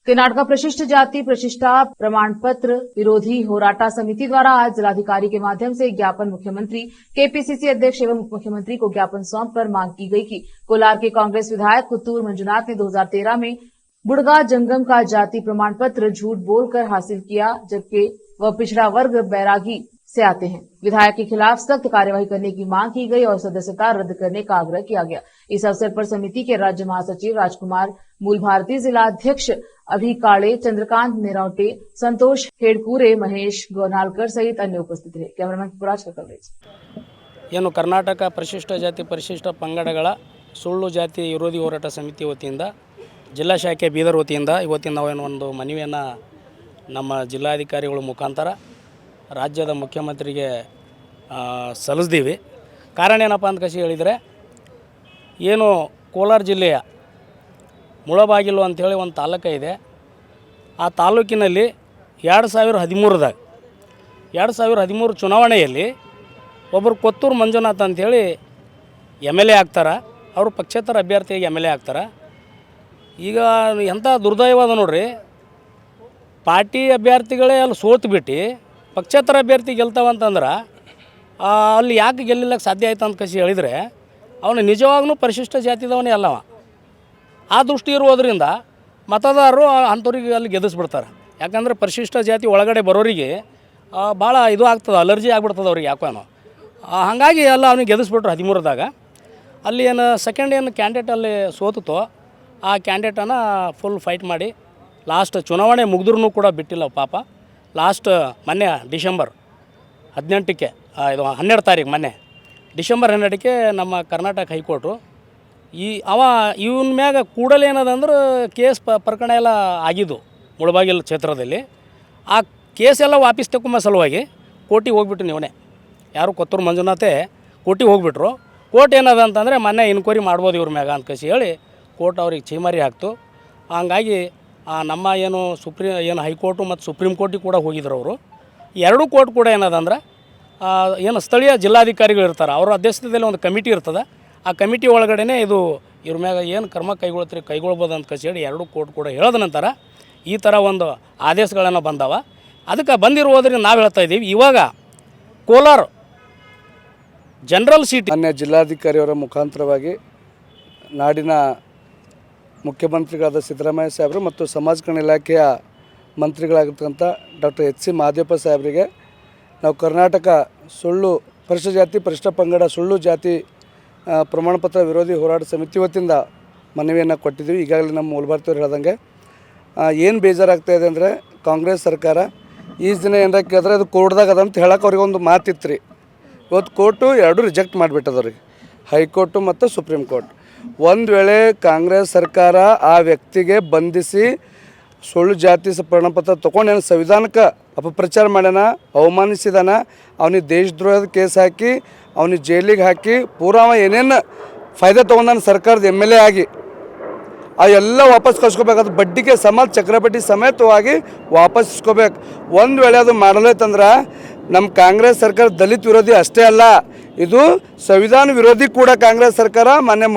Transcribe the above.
कर्नाटक परिशिष्ट जाति परिशिष्टा प्रमाण पत्र विरोधी होराटा समिति द्वारा आज जिलाधिकारी के माध्यम से ज्ञापन मुख्यमंत्री केपीसीसी अध्यक्ष एवं उप मुख्यमंत्री को ज्ञापन सौंपकर मांग की गई कि कोलार के कांग्रेस विधायक कुत्तूर मंजुनाथ ने 2013 में बुड़गा जंगम का जाति प्रमाण पत्र झूठ बोलकर हासिल किया, जबकि वह पिछड़ा वर्ग बैरागी से आते हैं। विधायक के खिलाफ सख्त कार्यवाही करने की मांग की गई और सदस्यता रद्द करने का आग्रह किया गया। इस अवसर पर समिति के राज्य महासचिव राजकुमार मूल भारती, जिला अध्यक्ष अभी काड़े, चंद्रकांत निरौटे, संतोष हेड़कूरे, महेश गोनालकर सहित अन्य उपस्थित रहे। कैमरामैन पुराज का कवरेज। ಏನು ಕರ್ನಾಟಕ ಪರಿಶಿಷ್ಟ ಜಾತಿ ಪರಿಶಿಷ್ಟ ಪಂಗಡಗಳ ಸುಳ್ಳು ಜಾತಿ ವಿರೋಧಿ ಹೋರಾಟ ಸಮಿತಿ ವತಿಯಿಂದ ಜಿಲ್ಲಾ ಶಾಖೆ ಬೀದರ್ ವತಿಯಿಂದ ಇವತ್ತಿನ ನಾವೇನು ಒಂದು ಮನವಿಯನ್ನು ನಮ್ಮ ಜಿಲ್ಲಾಧಿಕಾರಿಗಳ ಮುಖಾಂತರ ರಾಜ್ಯದ ಮುಖ್ಯಮಂತ್ರಿಗೆ ಸಲ್ಲಿಸಿದ್ದೀವಿ. ಕಾರಣ ಏನಪ್ಪ ಅಂತ ಹೇಳಿದರೆ, ಏನು ಕೋಲಾರ ಜಿಲ್ಲೆಯ ಮುಳಬಾಗಿಲು ಅಂಥೇಳಿ ಒಂದು ತಾಲೂಕು ಇದೆ. ಆ ತಾಲೂಕಿನಲ್ಲಿ 2013 ಚುನಾವಣೆಯಲ್ಲಿ ಒಬ್ಬರು ಕೊತ್ತೂರು ಮಂಜುನಾಥ್ ಅಂಥೇಳಿ MLA ಆಗ್ತಾರೆ. ಅವರು ಪಕ್ಷೇತರ ಅಭ್ಯರ್ಥಿಯಾಗಿ MLA ಆಗ್ತಾರೆ. ಈಗ ಎಂಥ ದುರ್ದೈವ ಅದ ನೋಡ್ರಿ, ಪಾರ್ಟಿ ಅಭ್ಯರ್ಥಿಗಳೇ ಅಲ್ಲಿ ಸೋತ್ಬಿಟ್ಟು ಪಕ್ಷೇತರ ಅಭ್ಯರ್ಥಿ ಗೆಲ್ತಾವಂತಂದ್ರೆ ಅಲ್ಲಿ ಯಾಕೆ ಗೆಲ್ಲಿಲ್ಲಕ್ಕೆ ಸಾಧ್ಯ ಆಯ್ತು ಅಂತ ಹೇಳಿದರೆ, ಅವನು ನಿಜವಾಗ್ಲೂ ಪರಿಶಿಷ್ಟ ಜಾತಿದವನೇ ಅಲ್ಲವ. ಆ ದೃಷ್ಟಿ ಇರುವುದರಿಂದ ಮತದಾರರು ಅಂಥವ್ರಿಗೆ ಅಲ್ಲಿ ಗೆಲ್ಲಿಸ್ಬಿಡ್ತಾರೆ. ಯಾಕಂದರೆ ಪರಿಶಿಷ್ಟ ಜಾತಿ ಒಳಗಡೆ ಬರೋರಿಗೆ ಭಾಳ ಇದು ಆಗ್ತದೆ, ಅಲರ್ಜಿ ಆಗ್ಬಿಡ್ತದೆ ಅವ್ರಿಗೆ ಯಾಕೋ. ಹಾಗಾಗಿ ಎಲ್ಲ ಅವನಿಗೆ ಗೆಲ್ಲಿಸ್ಬಿಟ್ರು 13ದಾಗ. ಅಲ್ಲಿ ಏನು ಸೆಕೆಂಡ್ ಏನು ಕ್ಯಾಂಡಿಡೇಟ್ ಅಲ್ಲಿ ಸೋತೋ ಆ ಕ್ಯಾಂಡಿಡೇಟನ್ನು ಫುಲ್ ಫೈಟ್ ಮಾಡಿ ಲಾಸ್ಟ್ ಚುನಾವಣೆ ಮುಗಿದ್ರೂ ಕೂಡ ಬಿಟ್ಟಿಲ್ಲ ಪಾಪ. ಲಾಸ್ಟ್ ಮೊನ್ನೆ ಡಿಸೆಂಬರ್ 18ಕ್ಕೆ ಇದು 12 ತಾರೀಕು ಮೊನ್ನೆ ಡಿಸೆಂಬರ್ 12ಕ್ಕೆ ನಮ್ಮ ಕರ್ನಾಟಕ ಹೈಕೋರ್ಟು ಇವನ ಮ್ಯಾಗ ಕೂಡಲೇ ಏನದಂದ್ರೆ ಕೇಸ್ ಪ್ರಕರಣ ಎಲ್ಲ ಆಗಿದ್ದು ಮುಳಬಾಗಿಲು ಕ್ಷೇತ್ರದಲ್ಲಿ. ಆ ಕೇಸೆಲ್ಲ ವಾಪಸ್ ತಗೊಂಬ ಸಲುವಾಗಿ ಕೋರ್ಟಿಗೆ ಹೋಗ್ಬಿಟ್ಟು ನೀವೇ ಯಾರು ಕೊತ್ತೂರು ಮಂಜುನಾಥೇ ಕೋರ್ಟಿಗೆ ಹೋಗ್ಬಿಟ್ರು. ಕೋರ್ಟ್ ಏನದ ಅಂತಂದರೆ ಮೊನ್ನೆ ಇನ್ಕ್ವೈರಿ ಮಾಡ್ಬೋದು ಇವ್ರ ಮ್ಯಾಗ ಅಂತ ಹೇಳಿ ಕೋರ್ಟ್ ಅವ್ರಿಗೆ ಚೀಮಾರಿ ಹಾಕ್ತು. ಹಂಗಾಗಿ ನಮ್ಮ ಏನು ಹೈಕೋರ್ಟು ಮತ್ತು ಸುಪ್ರೀಂ ಕೋರ್ಟಿಗೆ ಕೂಡ ಹೋಗಿದ್ರು ಅವರು. ಎರಡೂ ಕೋರ್ಟ್ ಕೂಡ ಏನದಂದ್ರೆ ಏನು ಸ್ಥಳೀಯ ಜಿಲ್ಲಾಧಿಕಾರಿಗಳು ಇರ್ತಾರೆ, ಅವರ ಅಧ್ಯಕ್ಷತೆಯಲ್ಲಿ ಒಂದು ಕಮಿಟಿ ಇರ್ತದೆ. ಆ ಕಮಿಟಿ ಒಳಗಡೆ ಇದು ಇವ್ರ ಮ್ಯಾಗ ಏನು ಕ್ರಮ ಕೈಗೊಳ್ಬೋದು ಅಂತ ಹೇಳಿ ಎರಡೂ ಕೋರ್ಟ್ ಕೂಡ ಹೇಳಿದ ನಂತರ ಈ ಥರ ಒಂದು ಆದೇಶಗಳನ್ನು ಬಂದವ. ಅದಕ್ಕೆ ಬಂದಿರುವುದರಿಂದ ನಾವು ಹೇಳ್ತಾ ಇದ್ದೀವಿ, ಇವಾಗ ಕೋಲಾರ ಜನರಲ್ ಸೀಟ್ ಮಾನ್ಯ ಜಿಲ್ಲಾಧಿಕಾರಿಯವರ ಮುಖಾಂತರವಾಗಿ ನಾಡಿನ ಮುಖ್ಯಮಂತ್ರಿಗಳಾದ ಸಿದ್ದರಾಮಯ್ಯ ಸಾಹೇಬರು ಮತ್ತು ಸಮಾಜ ಕಲ್ಯಾಣ ಇಲಾಖೆಯ ಮಂತ್ರಿಗಳಾಗಿರ್ತಕ್ಕಂಥ ಡಾಕ್ಟರ್ ಎಚ್ ಸಿ ಮಹದೇವಪ್ಪ ಸಾಹೇಬರಿಗೆ ನಾವು ಕರ್ನಾಟಕ ಸುಳ್ಳು ಪರಿಶಿಷ್ಟ ಜಾತಿ ಪರಿಶಿಷ್ಟ ಪಂಗಡ ಸುಳ್ಳು ಜಾತಿ ಪ್ರಮಾಣಪತ್ರ ವಿರೋಧಿ ಹೋರಾಟ ಸಮಿತಿ ವತಿಯಿಂದ ಮನವಿಯನ್ನು ಕೊಟ್ಟಿದ್ದೀವಿ. ಈಗಾಗಲೇ ನಮ್ಮ ಮೂಲಭಾರತಿಯವರು ಹೇಳ್ದಂಗೆ ಏನು ಬೇಜಾರಾಗ್ತಾಯಿದೆ ಅಂದರೆ, ಕಾಂಗ್ರೆಸ್ ಸರ್ಕಾರ ಈಸ್ ದಿನ ಏನಾರ ಕೇಳಿದ್ರೆ ಅದು ಕೋರ್ಟ್ದಾಗ ಅದಂತ ಹೇಳಕ್ಕೆ ಅವ್ರಿಗೆ ಒಂದು ಮಾತಿತ್ತು ರೀ. ಇವತ್ತು ಕೋರ್ಟು ಎರಡೂ ರಿಜೆಕ್ಟ್ ಮಾಡಿಬಿಟ್ಟದವ್ರಿಗೆ, ಹೈಕೋರ್ಟು ಮತ್ತು ಸುಪ್ರೀಂ ಕೋರ್ಟ್. ಒಂದು ವೇಳೆ ಕಾಂಗ್ರೆಸ್ ಸರ್ಕಾರ ಆ ವ್ಯಕ್ತಿಗೆ ಬಂಧಿಸಿ ಸುಳ್ಳು ಜಾತಿ ಪ್ರಮಾಣಪತ್ರ ತೊಗೊಂಡೇನು ಸಂವಿಧಾನಕ್ಕೆ ಅಪಪ್ರಚಾರ ಮಾಡ್ಯಾನ, ಅವಮಾನಿಸಿದಾನ, ಅವನಿಗೆ ದೇಶದ್ರೋಹದ ಕೇಸ್ ಹಾಕಿ ಅವನಿಗೆ ಜೈಲಿಗೆ ಹಾಕಿ ಪೂರಾವ ಏನೇನು ಫಾಯ್ದೆ ತೊಗೊಂಡಾನ ಸರ್ಕಾರದ MLA ಆಗಿ ಆ ಎಲ್ಲ ವಾಪಸ್ ಕಳ್ಸ್ಕೋಬೇಕಾದ್ರೆ ಬಡ್ಡಿಗೆ ಸಮೇತ ಚಕ್ರಬಡ್ಡಿ ಸಮೇತವಾಗಿ ವಾಪಸ್ ಇಸ್ಕೋಬೇಕು. ಒಂದು ವೇಳೆ ಅದು ಮಾಡಲೈತಂದ್ರೆ ನಮ್ಮ ಕಾಂಗ್ರೆಸ್ ಸರ್ಕಾರ ದಲಿತ ವಿರೋಧಿ ಅಷ್ಟೇ ಅಲ್ಲ, ಇದು ಸಂವಿಧಾನ ವಿರೋಧಿ ಕೂಡ ಕಾಂಗ್ರೆಸ್ ಸರ್ಕಾರ ಮಾನ್ಯ